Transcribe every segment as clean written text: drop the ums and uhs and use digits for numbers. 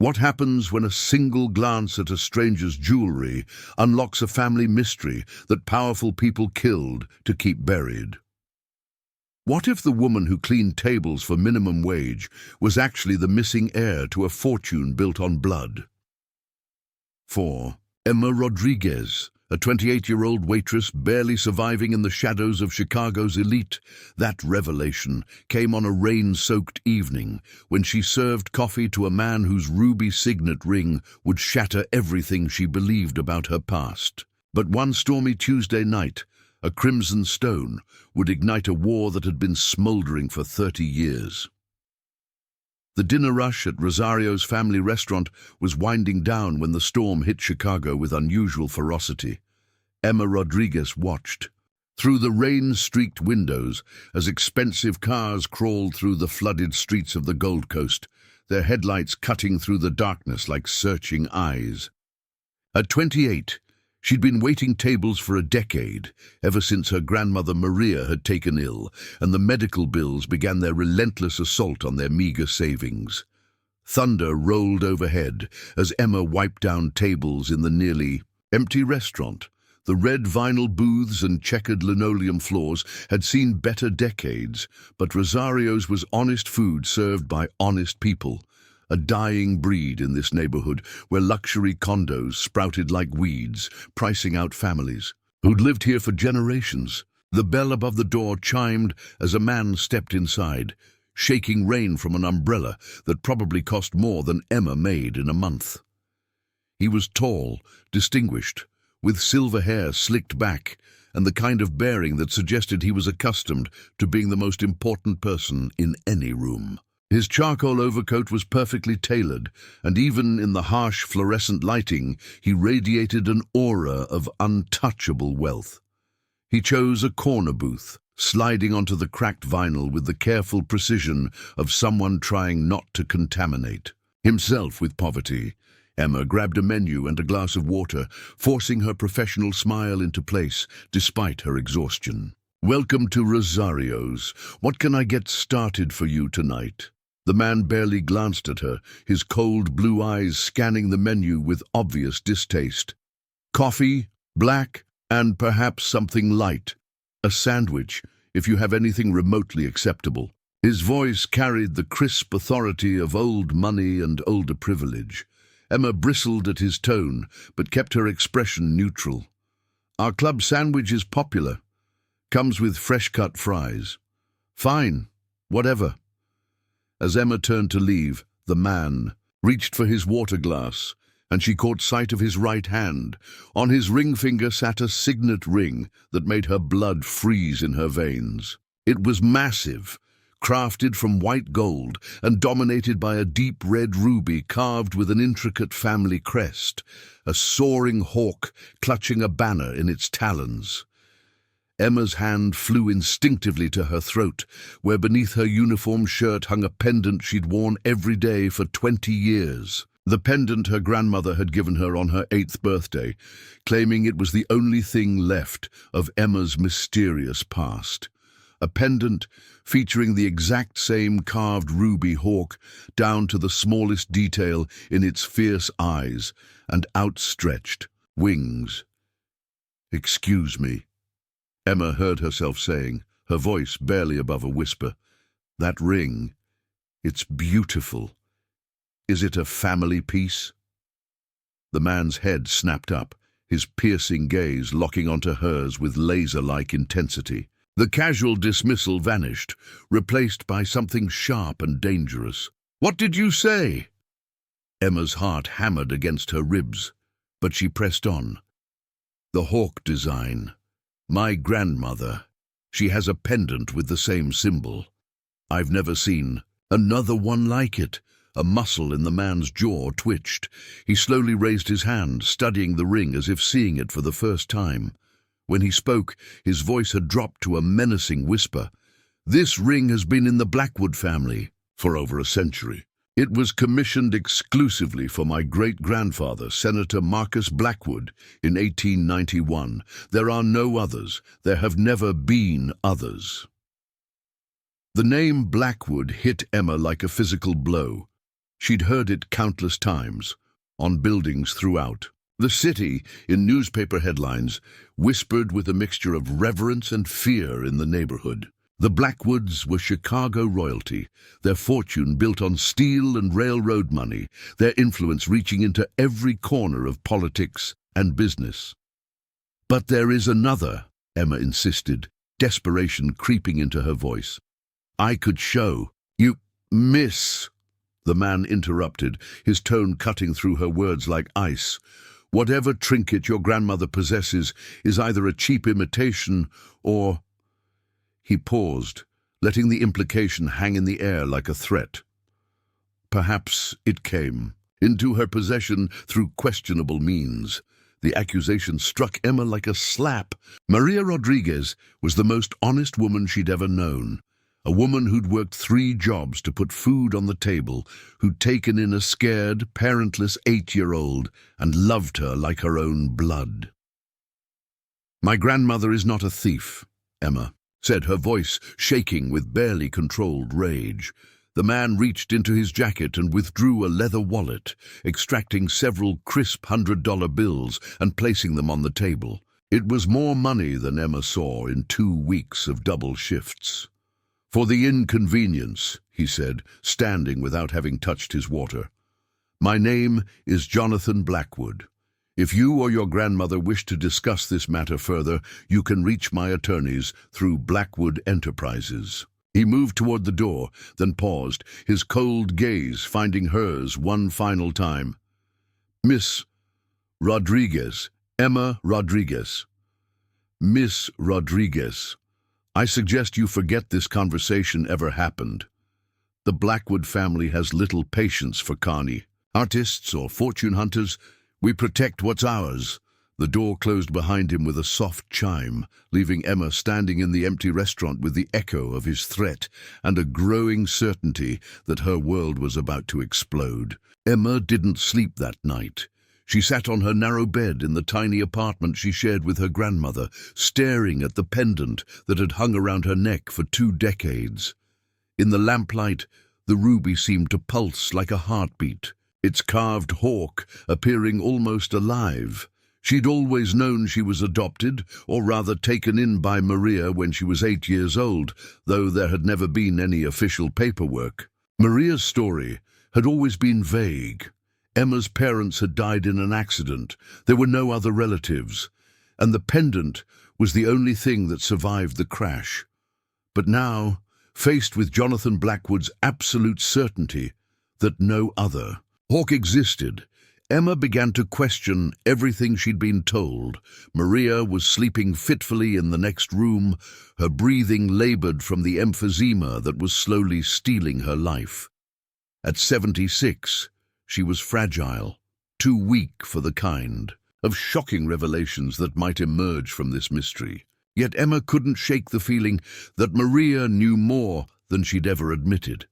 What happens when a single glance at a stranger's jewelry unlocks a family mystery that powerful people killed to keep buried? What if the woman who cleaned tables for minimum wage was actually the missing heir to a fortune built on blood? 4. Emma Rodriguez, a 28-year-old waitress barely surviving in the shadows of Chicago's elite. That revelation came on a rain-soaked evening when she served coffee to a man whose ruby signet ring would shatter everything she believed about her past. But one stormy Tuesday night, a crimson stone would ignite a war that had been smoldering for 30 years. The dinner rush at Rosario's family restaurant was winding down when the storm hit Chicago with unusual ferocity. Emma Rodriguez watched through the rain-streaked windows as expensive cars crawled through the flooded streets of the Gold Coast, their headlights cutting through the darkness like searching eyes. At 28, she'd been waiting tables for a decade, ever since her grandmother Maria had taken ill, and the medical bills began their relentless assault on their meager savings. Thunder rolled overhead as Emma wiped down tables in the nearly empty restaurant. The red vinyl booths and checkered linoleum floors had seen better decades, but Rosario's was honest food served by honest people. A dying breed in this neighborhood where luxury condos sprouted like weeds, pricing out families who'd lived here for generations. The bell above the door chimed as a man stepped inside, shaking rain from an umbrella that probably cost more than Emma made in a month. He was tall, distinguished, with silver hair slicked back, and the kind of bearing that suggested he was accustomed to being the most important person in any room. His charcoal overcoat was perfectly tailored, and even in the harsh fluorescent lighting, he radiated an aura of untouchable wealth. He chose a corner booth, sliding onto the cracked vinyl with the careful precision of someone trying not to contaminate himself with poverty. Emma grabbed a menu and a glass of water, forcing her professional smile into place despite her exhaustion. "Welcome to Rosario's. What can I get started for you tonight?" The man barely glanced at her, his cold blue eyes scanning the menu with obvious distaste. "Coffee, black, and perhaps something light. A sandwich, if you have anything remotely acceptable." His voice carried the crisp authority of old money and older privilege. Emma bristled at his tone, but kept her expression neutral. "Our club sandwich is popular. Comes with fresh-cut fries." "Fine, whatever." As Emma turned to leave, the man reached for his water glass, and she caught sight of his right hand. On his ring finger sat a signet ring that made her blood freeze in her veins. It was massive, crafted from white gold and dominated by a deep red ruby carved with an intricate family crest, a soaring hawk clutching a banner in its talons. Emma's hand flew instinctively to her throat, where beneath her uniform shirt hung a pendant she'd worn every day for 20 years. The pendant her grandmother had given her on her 8th birthday, claiming it was the only thing left of Emma's mysterious past. A pendant featuring the exact same carved ruby hawk down to the smallest detail in its fierce eyes and outstretched wings. "Excuse me," Emma heard herself saying, her voice barely above a whisper. "That ring, it's beautiful. Is it a family piece?" The man's head snapped up, his piercing gaze locking onto hers with laser-like intensity. The casual dismissal vanished, replaced by something sharp and dangerous. "What did you say?" Emma's heart hammered against her ribs, but she pressed on. "The hawk design. My grandmother. She has a pendant with the same symbol. I've never seen another one like it." A muscle in the man's jaw twitched. He slowly raised his hand, studying the ring as if seeing it for the first time. When he spoke, his voice had dropped to a menacing whisper. "This ring has been in the Blackwood family for over a century. It was commissioned exclusively for my great-grandfather, Senator Marcus Blackwood, in 1891. There are no others. There have never been others." The name Blackwood hit Emma like a physical blow. She'd heard it countless times, on buildings throughout. The city, in newspaper headlines, whispered with a mixture of reverence and fear in the neighborhood. The Blackwoods were Chicago royalty, their fortune built on steel and railroad money, their influence reaching into every corner of politics and business. "But there is another," Emma insisted, desperation creeping into her voice. "I could show you, miss," the man interrupted, his tone cutting through her words like ice. "Whatever trinket your grandmother possesses is either a cheap imitation or—" He paused, letting the implication hang in the air like a threat. Perhaps it came into her possession through questionable means. The accusation struck Emma like a slap. Maria Rodriguez was the most honest woman she'd ever known. A woman who'd worked 3 jobs to put food on the table, who'd taken in a scared, parentless 8-year-old and loved her like her own blood. "My grandmother is not a thief," Emma said, her voice shaking with barely controlled rage. The man reached into his jacket and withdrew a leather wallet, extracting several crisp $100 bills and placing them on the table. It was more money than Emma saw in 2 weeks of double shifts. "For the inconvenience," he said, standing without having touched his water. "My name is Jonathan Blackwood. If you or your grandmother wish to discuss this matter further, you can reach my attorneys through Blackwood Enterprises." He moved toward the door, then paused, his cold gaze finding hers one final time. "Miss Rodriguez, Emma Rodriguez. Miss Rodriguez, I suggest you forget this conversation ever happened. The Blackwood family has little patience for Carney. Artists or fortune hunters, we protect what's ours." The door closed behind him with a soft chime, leaving Emma standing in the empty restaurant with the echo of his threat and a growing certainty that her world was about to explode. Emma didn't sleep that night. She sat on her narrow bed in the tiny apartment she shared with her grandmother, staring at the pendant that had hung around her neck for 2 decades. In the lamplight, the ruby seemed to pulse like a heartbeat, its carved hawk appearing almost alive. She'd always known she was adopted, or rather taken in by Maria when she was 8 years old, though there had never been any official paperwork. Maria's story had always been vague. Emma's parents had died in an accident, there were no other relatives, and the pendant was the only thing that survived the crash. But now, faced with Jonathan Blackwood's absolute certainty that no other hawk existed, Emma began to question everything she'd been told. Maria was sleeping fitfully in the next room, her breathing labored from the emphysema that was slowly stealing her life. At 76, she was fragile, too weak for the kind of shocking revelations that might emerge from this mystery. Yet Emma couldn't shake the feeling that Maria knew more than she'd ever admitted.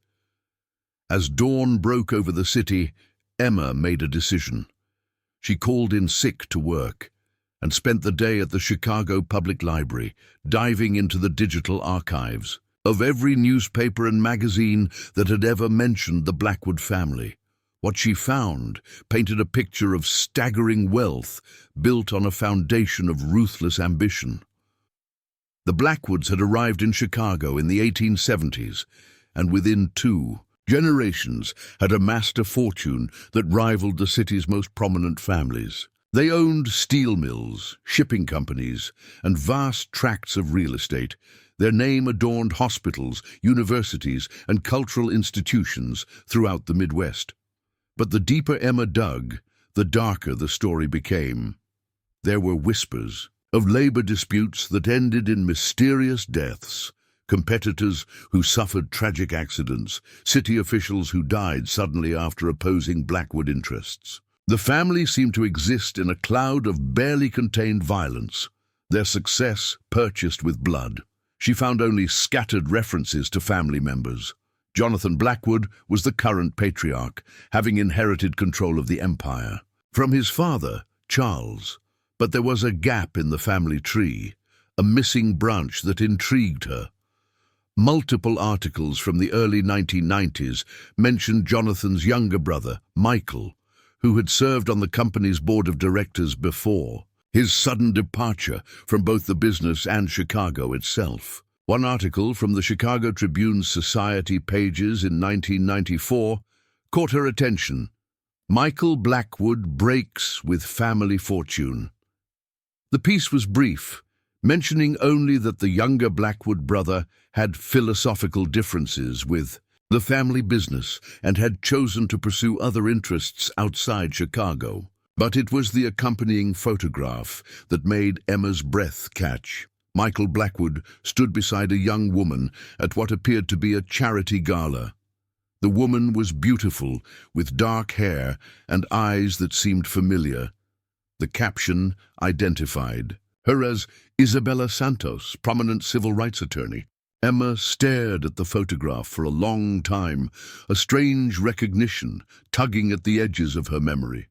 As dawn broke over the city, Emma made a decision. She called in sick to work and spent the day at the Chicago Public Library, diving into the digital archives of every newspaper and magazine that had ever mentioned the Blackwood family. What she found painted a picture of staggering wealth built on a foundation of ruthless ambition. The Blackwoods had arrived in Chicago in the 1870s, and within 2 generations had amassed a fortune that rivaled the city's most prominent families. They owned steel mills, shipping companies, and vast tracts of real estate. Their name adorned hospitals, universities, and cultural institutions throughout the Midwest. But the deeper Emma dug, the darker the story became. There were whispers of labor disputes that ended in mysterious deaths, competitors who suffered tragic accidents, city officials who died suddenly after opposing Blackwood interests. The family seemed to exist in a cloud of barely contained violence, their success purchased with blood. She found only scattered references to family members. Jonathan Blackwood was the current patriarch, having inherited control of the empire from his father, Charles. But there was a gap in the family tree, a missing branch that intrigued her. Multiple articles from the early 1990s mentioned Jonathan's younger brother, Michael, who had served on the company's board of directors before. His sudden departure from both the business and Chicago itself. One article from the Chicago Tribune's Society pages in 1994 caught her attention. Michael Blackwood breaks with family fortune. The piece was brief, mentioning only that the younger Blackwood brother had philosophical differences with the family business and had chosen to pursue other interests outside Chicago. But it was the accompanying photograph that made Emma's breath catch. Michael Blackwood stood beside a young woman at what appeared to be a charity gala. The woman was beautiful, with dark hair and eyes that seemed familiar. The caption identified her as Isabella Santos, prominent civil rights attorney. Emma stared at the photograph for a long time, a strange recognition tugging at the edges of her memory.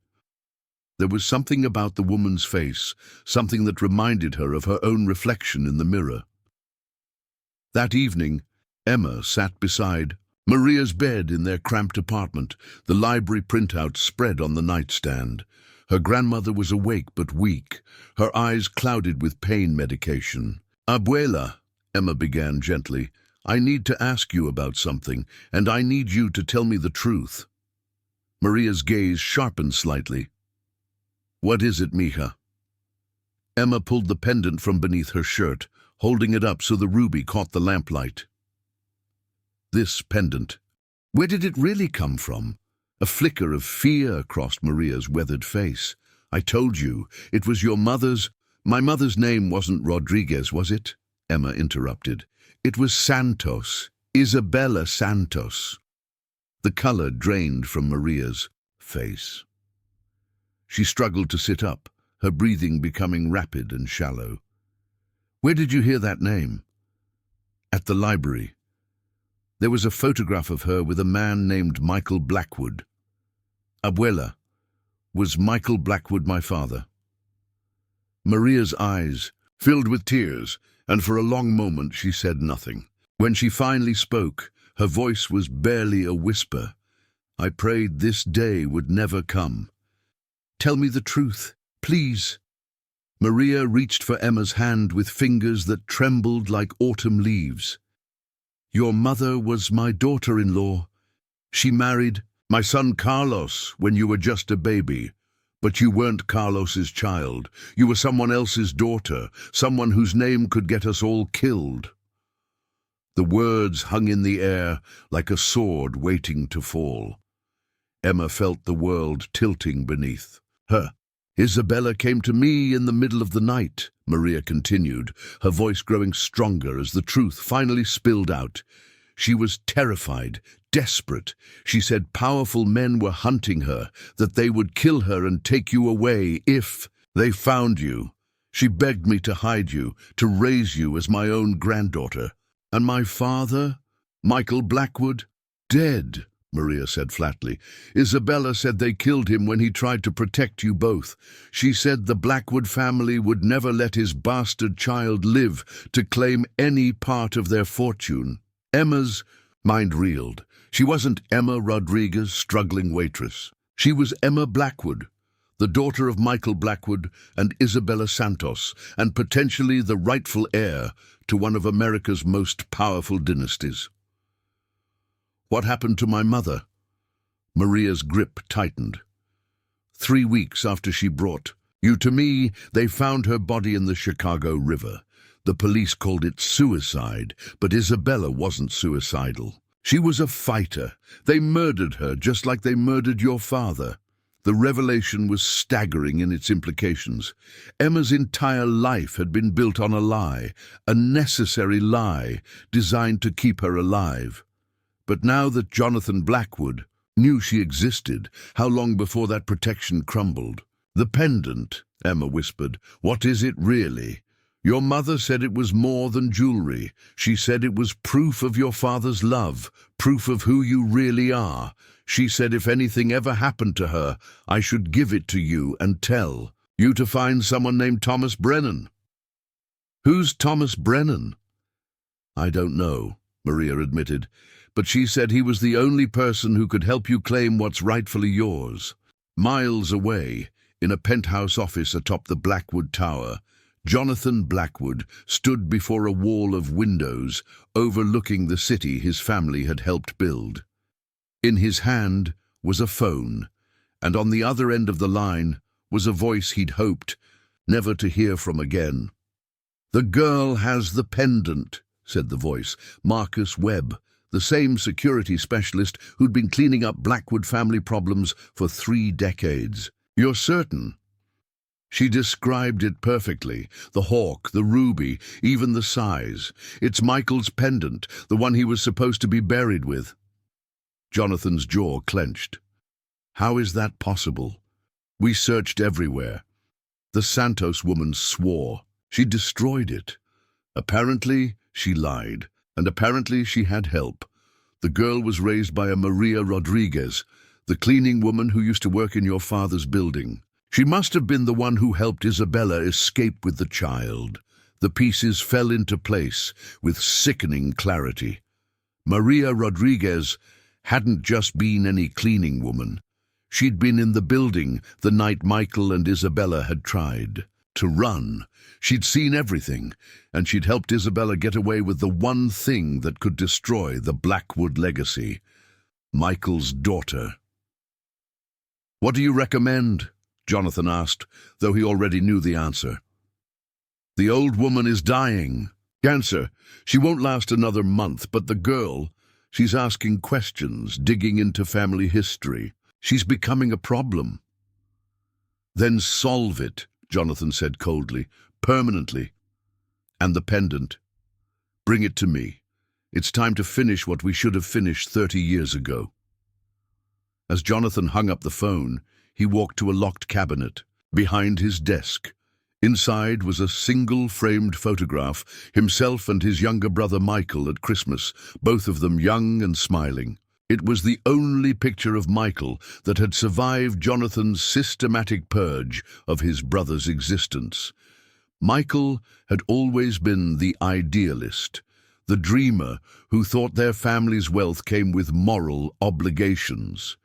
There was something about the woman's face, something that reminded her of her own reflection in the mirror. That evening, Emma sat beside Maria's bed in their cramped apartment, the library printout spread on the nightstand. Her grandmother was awake but weak, her eyes clouded with pain medication. "Abuela," Emma began gently, "I need to ask you about something, and I need you to tell me the truth." Maria's gaze sharpened slightly. "What is it, mija?" Emma pulled the pendant from beneath her shirt, holding it up so the ruby caught the lamplight. This pendant. Where did it really come from? A flicker of fear crossed Maria's weathered face. "I told you, it was your mother's—" "My mother's name wasn't Rodriguez, was it?" Emma interrupted. "It was Santos, Isabella Santos." The color drained from Maria's face. She struggled to sit up, her breathing becoming rapid and shallow. "Where did you hear that name?" "At the library. There was a photograph of her with a man named Michael Blackwood." "Abuela, was Michael Blackwood my father?" Maria's eyes filled with tears, and for a long moment she said nothing. When she finally spoke, her voice was barely a whisper. "I prayed this day would never come. Tell me the truth, please." Maria reached for Emma's hand with fingers that trembled like autumn leaves. "Your mother was my daughter-in-law. She married my son Carlos when you were just a baby. But you weren't Carlos's child. You were someone else's daughter, someone whose name could get us all killed." The words hung in the air like a sword waiting to fall. Emma felt the world tilting beneath her. "Isabella came to me in the middle of the night," Maria continued, her voice growing stronger as the truth finally spilled out. "She was terrified, desperate. She said powerful men were hunting her, that they would kill her and take you away if they found you. She begged me to hide you, to raise you as my own granddaughter. And my father, Michael Blackwood, dead," Maria said flatly. "Isabella said they killed him when he tried to protect you both. She said the Blackwood family would never let his bastard child live to claim any part of their fortune." Emma's mind reeled. She wasn't Emma Rodriguez, struggling waitress. She was Emma Blackwood, the daughter of Michael Blackwood and Isabella Santos, and potentially the rightful heir to one of America's most powerful dynasties. "What happened to my mother?" Maria's grip tightened. 3 weeks after she brought you to me, they found her body in the Chicago River. The police called it suicide, but Isabella wasn't suicidal. She was a fighter. They murdered her just like they murdered your father. The revelation was staggering in its implications. Emma's entire life had been built on a lie, a necessary lie designed to keep her alive. But now that Jonathan Blackwood knew she existed, how long before that protection crumbled? "The pendant," Emma whispered. "What is it really? Your mother said it was more than jewelry. She said it was proof of your father's love, proof of who you really are. She said if anything ever happened to her, I should give it to you and tell you to find someone named Thomas Brennan." "Who's Thomas Brennan?" "I don't know," Maria admitted, but she said he was the only person who could help you claim what's rightfully yours. Miles away, in a penthouse office atop the Blackwood Tower, Jonathan Blackwood stood before a wall of windows overlooking the city his family had helped build. In his hand was a phone, and on the other end of the line was a voice he'd hoped never to hear from again. "The girl has the pendant," said the voice. Marcus Webb, the same security specialist who'd been cleaning up Blackwood family problems for 3 decades. "You're certain?" She described it perfectly. The hawk, the ruby, even the size. "It's Michael's pendant, the one he was supposed to be buried with." Jonathan's jaw clenched. "How is that possible? We searched everywhere." The Santos woman swore. She destroyed it. Apparently, she lied, and apparently she had help. The girl was raised by a Maria Rodriguez, the cleaning woman who used to work in your father's building. She must have been the one who helped Isabella escape with the child. The pieces fell into place with sickening clarity. Maria Rodriguez hadn't just been any cleaning woman. She'd been in the building the night Michael and Isabella had tried to run. She'd seen everything, and she'd helped Isabella get away with the one thing that could destroy the Blackwood legacy: Michael's daughter. "What do you recommend?" Jonathan asked, though he already knew the answer. "The old woman is dying. Cancer. She won't last another month, but the girl, she's asking questions, digging into family history. She's becoming a problem." "Then solve it," Jonathan said coldly. "Permanently. And the pendant. Bring it to me. It's time to finish what we should have finished 30 years ago." As Jonathan hung up the phone, he walked to a locked cabinet behind his desk. Inside was a single-framed photograph, himself and his younger brother Michael at Christmas, both of them young and smiling. It was the only picture of Michael that had survived Jonathan's systematic purge of his brother's existence. Michael had always been the idealist, the dreamer who thought their family's wealth came with moral obligations.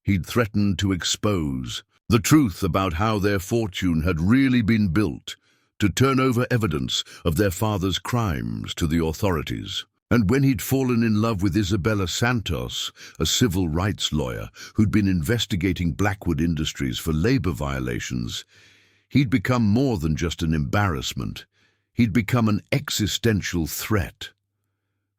He'd threatened to expose the truth about how their fortune had really been built, to turn over evidence of their father's crimes to the authorities. And when he'd fallen in love with Isabella Santos, a civil rights lawyer who'd been investigating Blackwood Industries for labor violations, he'd become more than just an embarrassment. He'd become an existential threat.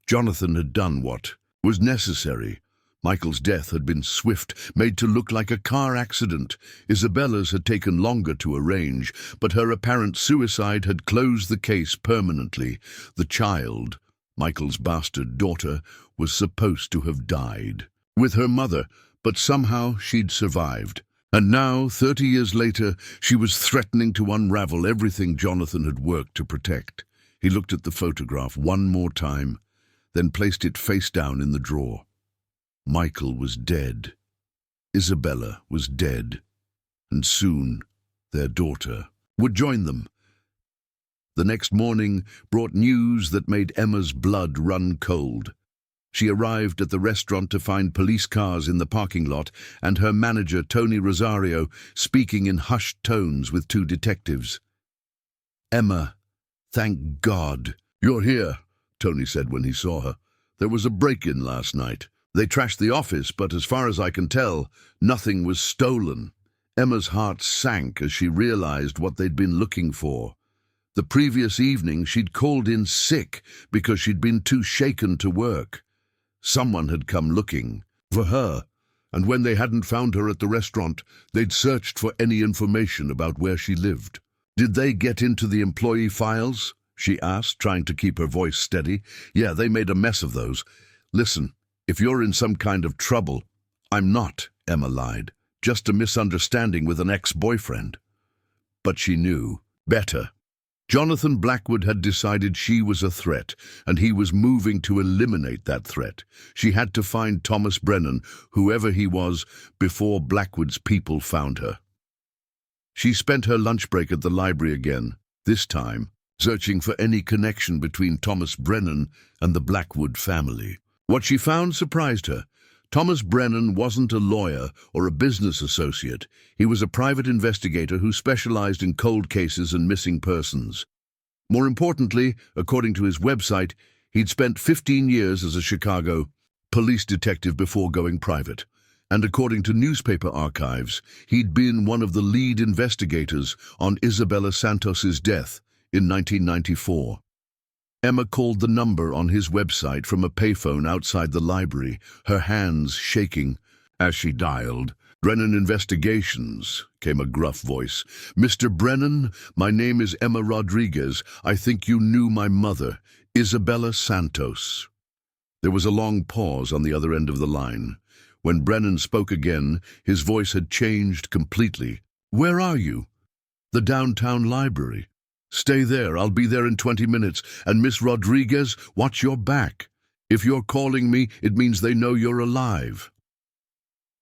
Jonathan had done what was necessary. Michael's death had been swift, made to look like a car accident. Isabella's had taken longer to arrange, but her apparent suicide had closed the case permanently. The child, Michael's bastard daughter, was supposed to have died with her mother, but somehow she'd survived. And now, 30 years later, she was threatening to unravel everything Jonathan had worked to protect. He looked at the photograph one more time, then placed it face down in the drawer. Michael was dead. Isabella was dead. And soon, their daughter would join them. The next morning brought news that made Emma's blood run cold. She arrived at the restaurant to find police cars in the parking lot and her manager, Tony Rosario, speaking in hushed tones with 2 detectives. "Emma, thank God you're here," Tony said when he saw her. "There was a break-in last night. They trashed the office, but as far as I can tell, nothing was stolen." Emma's heart sank as she realized what they'd been looking for. The previous evening, she'd called in sick because she'd been too shaken to work. Someone had come looking for her, and when they hadn't found her at the restaurant, they'd searched for any information about where she lived. "Did they get into the employee files?" she asked, trying to keep her voice steady. "Yeah, they made a mess of those. Listen, if you're in some kind of trouble—" "I'm not," Emma lied. "Just a misunderstanding with an ex-boyfriend." But she knew better. Jonathan Blackwood had decided she was a threat, and he was moving to eliminate that threat. She had to find Thomas Brennan, whoever he was, before Blackwood's people found her. She spent her lunch break at the library again, this time searching for any connection between Thomas Brennan and the Blackwood family. What she found surprised her. Thomas Brennan wasn't a lawyer or a business associate. He was a private investigator who specialized in cold cases and missing persons. More importantly, according to his website, he'd spent 15 years as a Chicago police detective before going private. And according to newspaper archives, he'd been one of the lead investigators on Isabella Santos's death in 1994. Emma called the number on his website from a payphone outside the library, her hands shaking. As she dialed, "Brennan Investigations," came a gruff voice. "Mr. Brennan, my name is Emma Rodriguez. I think you knew my mother, Isabella Santos." There was a long pause on the other end of the line. When Brennan spoke again, his voice had changed completely. "Where are you?" "The downtown library." "Stay there. I'll be there in 20 minutes. And Miss Rodriguez, watch your back. If you're calling me, it means they know you're alive."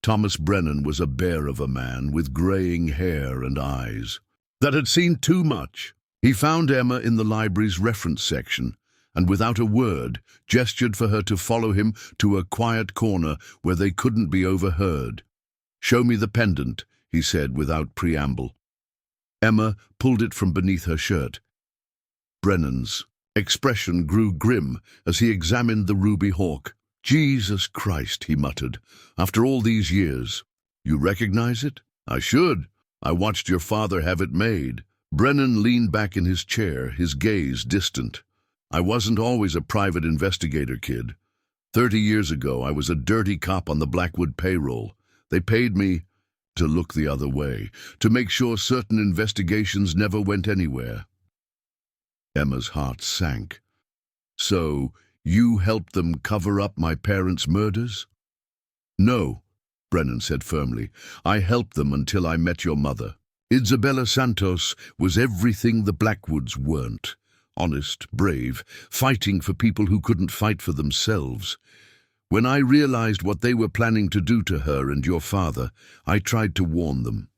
Thomas Brennan was a bear of a man with graying hair and eyes that had seen too much. He found Emma in the library's reference section, and without a word, gestured for her to follow him to a quiet corner where they couldn't be overheard. "Show me the pendant," he said without preamble. Emma pulled it from beneath her shirt. Brennan's expression grew grim as he examined the ruby hawk. "Jesus Christ," he muttered, "after all these years. You recognize it?" "I should. I watched your father have it made." Brennan leaned back in his chair, his gaze distant. "I wasn't always a private investigator, kid. 30 years ago, I was a dirty cop on the Blackwood payroll. They paid me to look the other way, to make sure certain investigations never went anywhere." Emma's heart sank. "So, you helped them cover up my parents' murders?" "No," Brennan said firmly. "I helped them until I met your mother. Isabella Santos was everything the Blackwoods weren't. Honest, brave, fighting for people who couldn't fight for themselves. When I realized what they were planning to do to her and your father, I tried to warn them."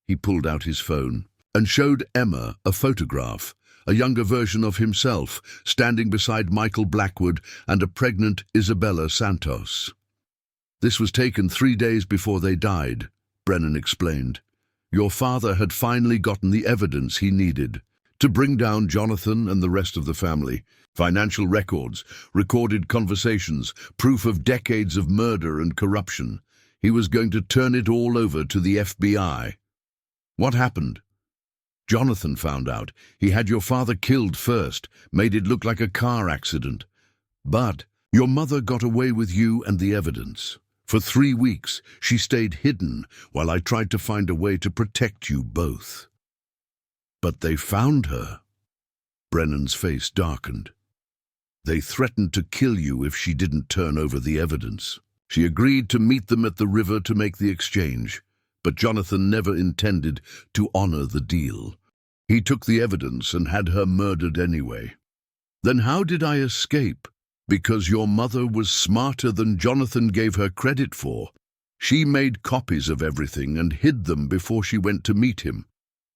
He pulled out his phone and showed Emma a photograph, a younger version of himself, standing beside Michael Blackwood and a pregnant Isabella Santos. "This was taken 3 days before they died," Brennan explained. "Your father had finally gotten the evidence he needed to bring down Jonathan and the rest of the family. Financial records, recorded conversations, proof of decades of murder and corruption. He was going to turn it all over to the FBI. What happened? Jonathan found out. He had your father killed first, made it look like a car accident. But your mother got away with you and the evidence. For 3 weeks, she stayed hidden while I tried to find a way to protect you both." "But they found her." Brennan's face darkened. "They threatened to kill you if she didn't turn over the evidence. She agreed to meet them at the river to make the exchange, but Jonathan never intended to honor the deal. He took the evidence and had her murdered anyway. Then how did I escape? Because your mother was smarter than Jonathan gave her credit for. She made copies of everything and hid them before she went to meet him.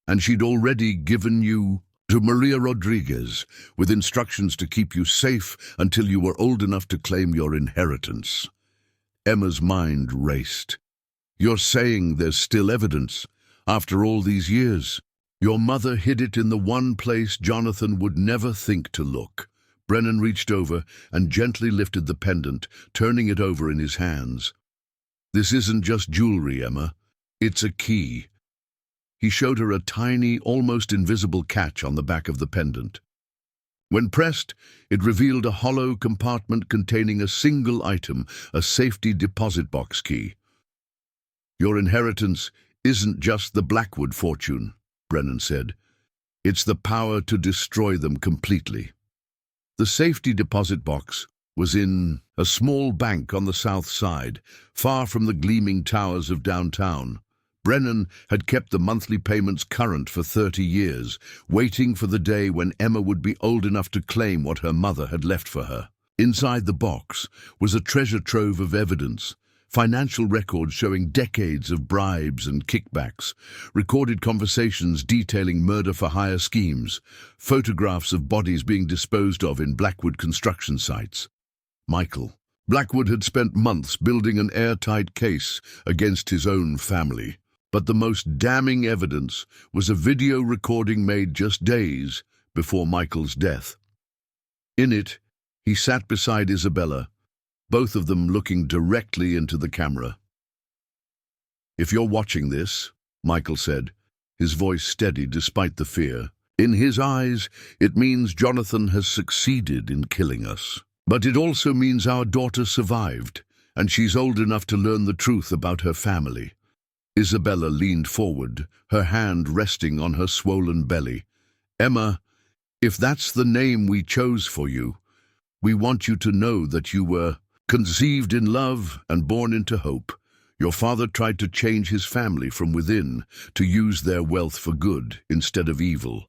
And she'd already given you to Maria Rodriguez with instructions to keep you safe until you were old enough to claim your inheritance." Emma's mind raced. "You're saying there's still evidence after all these years? Your mother hid it in the one place Jonathan would never think to look." Brennan reached over and gently lifted the pendant, turning it over in his hands. "This isn't just jewelry, Emma. It's a key." He showed her a tiny, almost invisible catch on the back of the pendant. When pressed, it revealed a hollow compartment containing a single item, a safety deposit box key. "Your inheritance isn't just the Blackwood fortune," Brennan said. "It's the power to destroy them completely." The safety deposit box was in a small bank on the south side, far from the gleaming towers of downtown. Brennan had kept the monthly payments current for 30 years, waiting for the day when Emma would be old enough to claim what her mother had left for her. Inside the box was a treasure trove of evidence, Financial records showing decades of bribes and kickbacks, recorded conversations detailing murder-for-hire schemes, photographs of bodies being disposed of in Blackwood construction sites. Michael. Blackwood had spent months building an airtight case against his own family. But the most damning evidence was a video recording made just days before Michael's death. In it, he sat beside Isabella, both of them looking directly into the camera. "If you're watching this," Michael said, his voice steady despite the fear, "in his eyes, it means Jonathan has succeeded in killing us. But it also means our daughter survived, and she's old enough to learn the truth about her family." Isabella leaned forward, her hand resting on her swollen belly. "Emma, if that's the name we chose for you, we want you to know that you were conceived in love and born into hope. Your father tried to change his family from within, to use their wealth for good instead of evil.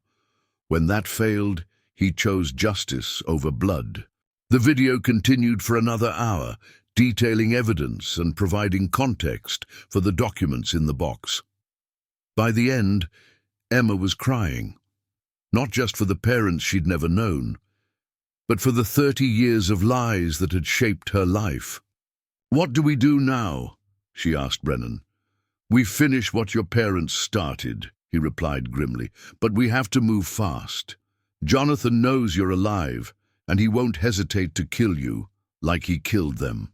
When that failed, he chose justice over blood." The video continued for another hour, detailing evidence and providing context for the documents in the box. By the end, Emma was crying, not just for the parents she'd never known, but for the 30 years of lies that had shaped her life. "What do we do now?" she asked Brennan. "We finish what your parents started," he replied grimly, "but we have to move fast. Jonathan knows you're alive, and he won't hesitate to kill you like he killed them."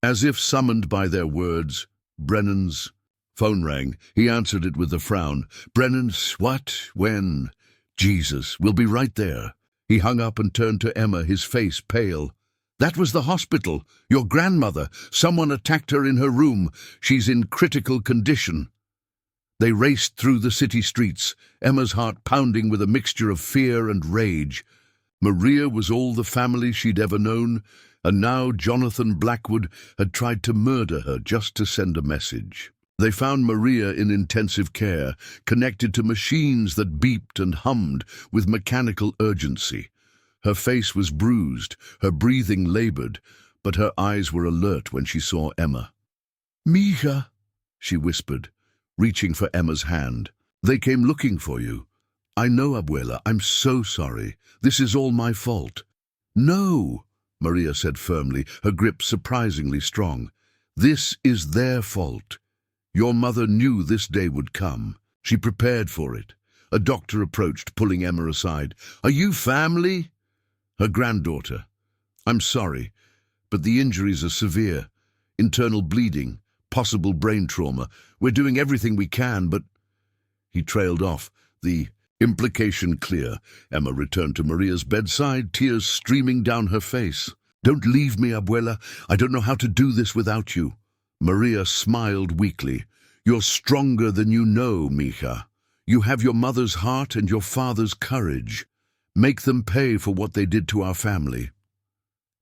As if summoned by their words, Brennan's phone rang. He answered it with a frown. "Brennan's what? When?" "Jesus, we'll be right there." He hung up and turned to Emma, his face pale. "That was the hospital. Your grandmother. Someone attacked her in her room. She's in critical condition." They raced through the city streets, Emma's heart pounding with a mixture of fear and rage. Maria was all the family she'd ever known, and now Jonathan Blackwood had tried to murder her just to send a message. They found Maria in intensive care, connected to machines that beeped and hummed with mechanical urgency. Her face was bruised, her breathing labored, but her eyes were alert when she saw Emma. "Mija," she whispered, reaching for Emma's hand. "They came looking for you." "I know, Abuela. I'm so sorry. This is all my fault." "No," Maria said firmly, her grip surprisingly strong. "This is their fault. Your mother knew this day would come. She prepared for it." A doctor approached, pulling Emma aside. "Are you family?" "Her granddaughter. I'm sorry, but the injuries are severe. Internal bleeding, possible brain trauma. We're doing everything we can, but—" He trailed off, the implication clear. Emma returned to Maria's bedside, tears streaming down her face. "Don't leave me, Abuela. I don't know how to do this without you." Maria smiled weakly. "You're stronger than you know, Mija. You have your mother's heart and your father's courage. Make them pay for what they did to our family."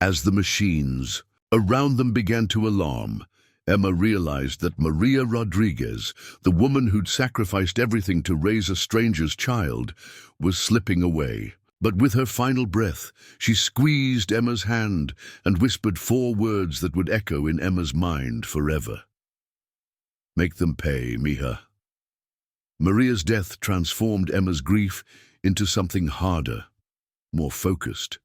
As the machines around them began to alarm, Emma realized that Maria Rodriguez, the woman who'd sacrificed everything to raise a stranger's child, was slipping away. But with her final breath, she squeezed Emma's hand and whispered 4 words that would echo in Emma's mind forever. "Make them pay, Mija." Maria's death transformed Emma's grief into something harder, more focused.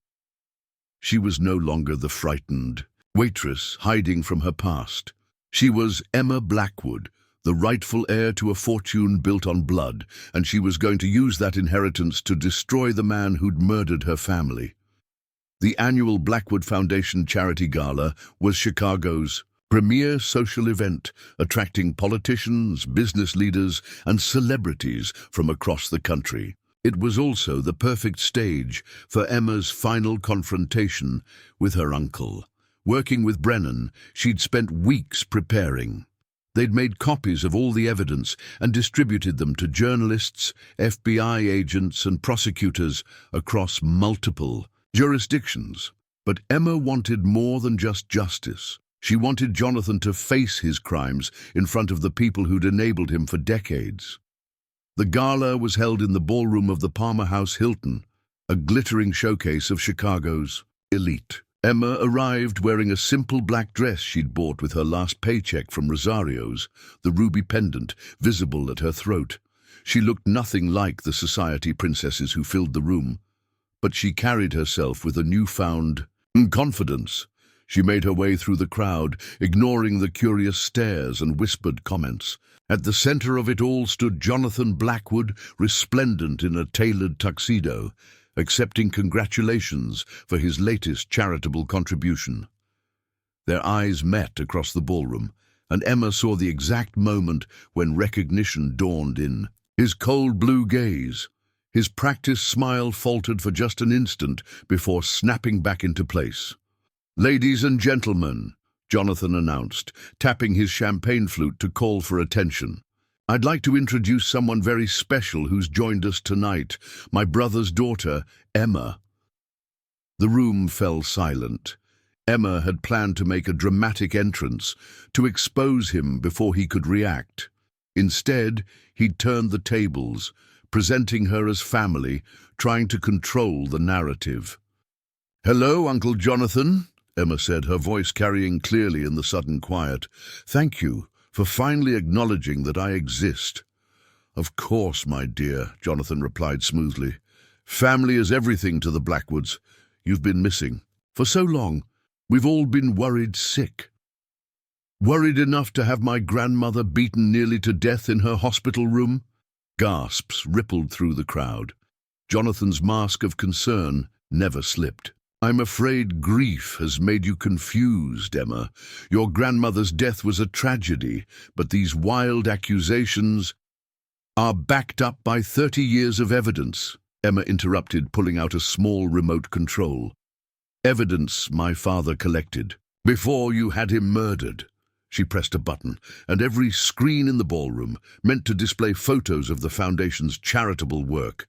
She was no longer the frightened waitress hiding from her past. She was Emma Blackwood, the rightful heir to a fortune built on blood, and she was going to use that inheritance to destroy the man who'd murdered her family. The annual Blackwood Foundation Charity Gala was Chicago's premier social event, attracting politicians, business leaders, and celebrities from across the country. It was also the perfect stage for Emma's final confrontation with her uncle. Working with Brennan, she'd spent weeks preparing. They'd made copies of all the evidence and distributed them to journalists, FBI agents, and prosecutors across multiple jurisdictions. But Emma wanted more than just justice. She wanted Jonathan to face his crimes in front of the people who'd enabled him for decades. The gala was held in the ballroom of the Palmer House Hilton, a glittering showcase of Chicago's elite. Emma arrived wearing a simple black dress she'd bought with her last paycheck from Rosario's, the ruby pendant visible at her throat. She looked nothing like the society princesses who filled the room, but she carried herself with a newfound confidence. She made her way through the crowd, ignoring the curious stares and whispered comments. At the center of it all stood Jonathan Blackwood, resplendent in a tailored tuxedo, accepting congratulations for his latest charitable contribution. Their eyes met across the ballroom, and Emma saw the exact moment when recognition dawned in his cold blue gaze. His practiced smile faltered for just an instant before snapping back into place. "Ladies and gentlemen," Jonathan announced, tapping his champagne flute to call for attention. "I'd like to introduce someone very special who's joined us tonight, my brother's daughter, Emma." The room fell silent. Emma had planned to make a dramatic entrance, to expose him before he could react. Instead, he'd turned the tables, presenting her as family, trying to control the narrative. "Hello, Uncle Jonathan," Emma said, her voice carrying clearly in the sudden quiet. "Thank you for finally acknowledging that I exist." "Of course, my dear," Jonathan replied smoothly. "Family is everything to the Blackwoods. You've been missing. For so long, we've all been worried sick. Worried enough to have my grandmother beaten nearly to death in her hospital room?" Gasps rippled through the crowd. Jonathan's mask of concern never slipped. "I'm afraid grief has made you confused, Emma. Your grandmother's death was a tragedy, but these wild accusations are backed up by 30 years of evidence," Emma interrupted, pulling out a small remote control. "Evidence my father collected before you had him murdered." She pressed a button, and every screen in the ballroom, meant to display photos of the Foundation's charitable work,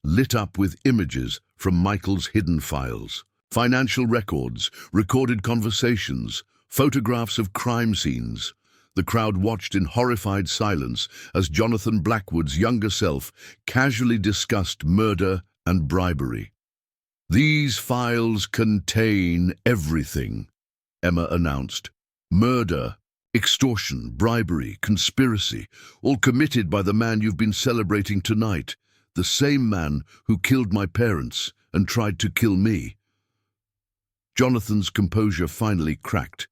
lit up with images from Michael's hidden files. Financial records, recorded conversations, photographs of crime scenes. The crowd watched in horrified silence as Jonathan Blackwood's younger self casually discussed murder and bribery. "These files contain everything," Emma announced. "Murder, extortion, bribery, conspiracy, all committed by the man you've been celebrating tonight, the same man who killed my parents and tried to kill me." Jonathan's composure finally cracked.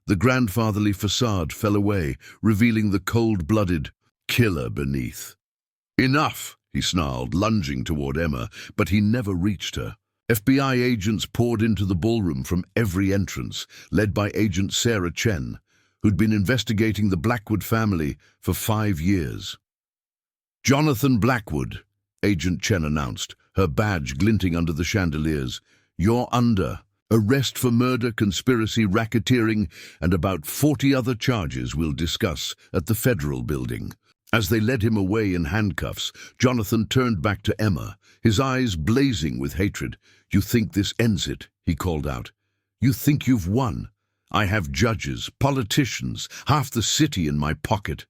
The grandfatherly facade fell away, revealing the cold-blooded killer beneath. "Enough," he snarled, lunging toward Emma, but he never reached her. FBI agents poured into the ballroom from every entrance, led by Agent Sarah Chen, who'd been investigating the Blackwood family for 5 years. "Jonathan Blackwood," Agent Chen announced, her badge glinting under the chandeliers, "you're under arrest for murder, conspiracy, racketeering, and about 40 other charges we'll discuss at the Federal Building." As they led him away in handcuffs, Jonathan turned back to Emma, his eyes blazing with hatred. "You think this ends it?" he called out. "You think you've won? I have judges, politicians, half the city in my pocket.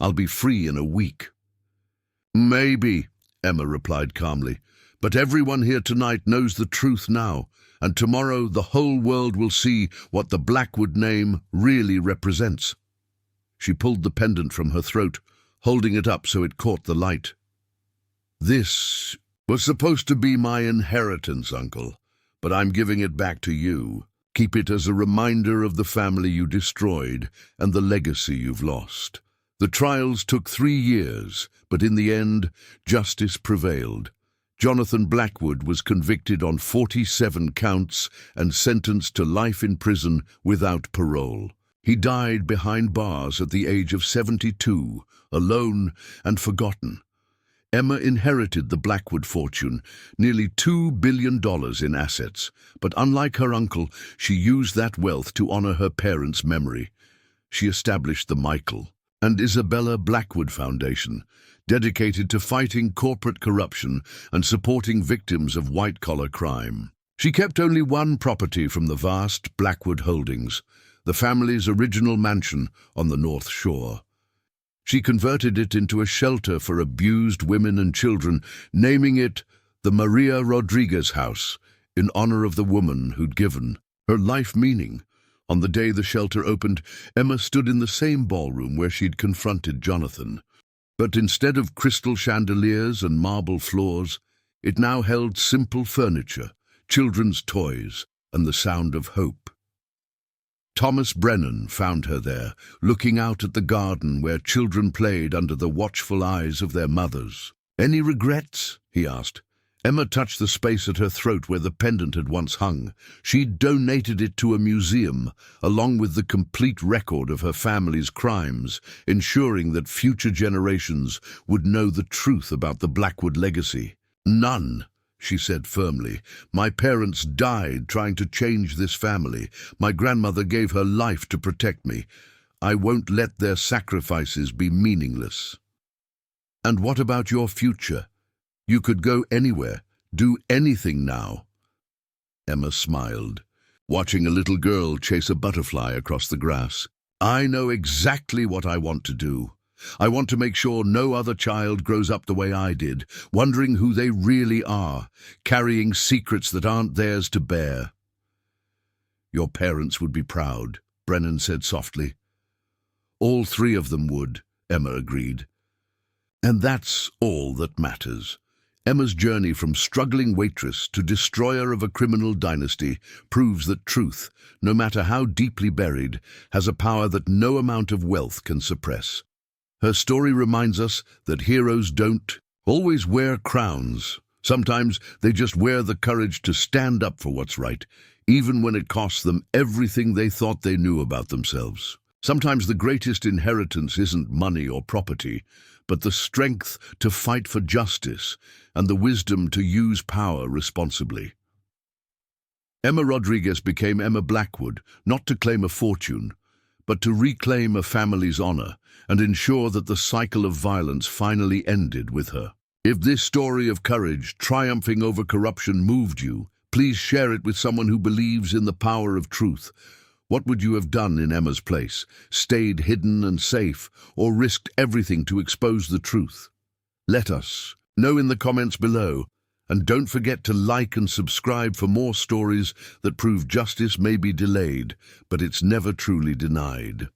I'll be free in a week." "Maybe," Emma replied calmly, "but everyone here tonight knows the truth now, and tomorrow the whole world will see what the Blackwood name really represents." She pulled the pendant from her throat, holding it up so it caught the light. "This was supposed to be my inheritance, Uncle, but I'm giving it back to you. Keep it as a reminder of the family you destroyed and the legacy you've lost." The trials took 3 years, but in the end, justice prevailed. Jonathan Blackwood was convicted on 47 counts and sentenced to life in prison without parole. He died behind bars at the age of 72, alone and forgotten. Emma inherited the Blackwood fortune, nearly $2 billion in assets, but unlike her uncle, she used that wealth to honor her parents' memory. She established the Michael and Isabella Blackwood Foundation, dedicated to fighting corporate corruption and supporting victims of white-collar crime. She kept only one property from the vast Blackwood holdings, the family's original mansion on the North Shore. She converted it into a shelter for abused women and children, naming it the Maria Rodriguez House, in honor of the woman who'd given Her life meaning. On the day the shelter opened, Emma stood in the same ballroom where she'd confronted Jonathan. But instead of crystal chandeliers and marble floors, it now held simple furniture, children's toys, and the sound of hope. Thomas Brennan found her there, looking out at the garden where children played under the watchful eyes of their mothers. "Any regrets?" he asked. Emma touched the space at her throat where the pendant had once hung. She'd donated it to a museum, along with the complete record of her family's crimes, ensuring that future generations would know the truth about the Blackwood legacy. "None," she said firmly. "My parents died trying to change this family. My grandmother gave her life to protect me. I won't let their sacrifices be meaningless." "And what about your future? You could go anywhere, do anything now." Emma smiled, watching a little girl chase a butterfly across the grass. "I know exactly what I want to do. I want to make sure no other child grows up the way I did, wondering who they really are, carrying secrets that aren't theirs to bear." "Your parents would be proud," Brennan said softly. "All three of them would," Emma agreed. "And that's all that matters." Emma's journey from struggling waitress to destroyer of a criminal dynasty proves that truth, no matter how deeply buried, has a power that no amount of wealth can suppress. Her story reminds us that heroes don't always wear crowns. Sometimes they just wear the courage to stand up for what's right, even when it costs them everything they thought they knew about themselves. Sometimes the greatest inheritance isn't money or property, but the strength to fight for justice and the wisdom to use power responsibly. Emma Rodriguez became Emma Blackwood, not to claim a fortune, but to reclaim a family's honor and ensure that the cycle of violence finally ended with her. If this story of courage, triumphing over corruption, moved you, please share it with someone who believes in the power of truth. What would you have done in Emma's place? Stayed hidden and safe, or risked everything to expose the truth? Let us know in the comments below, and don't forget to like and subscribe for more stories that prove justice may be delayed, but it's never truly denied.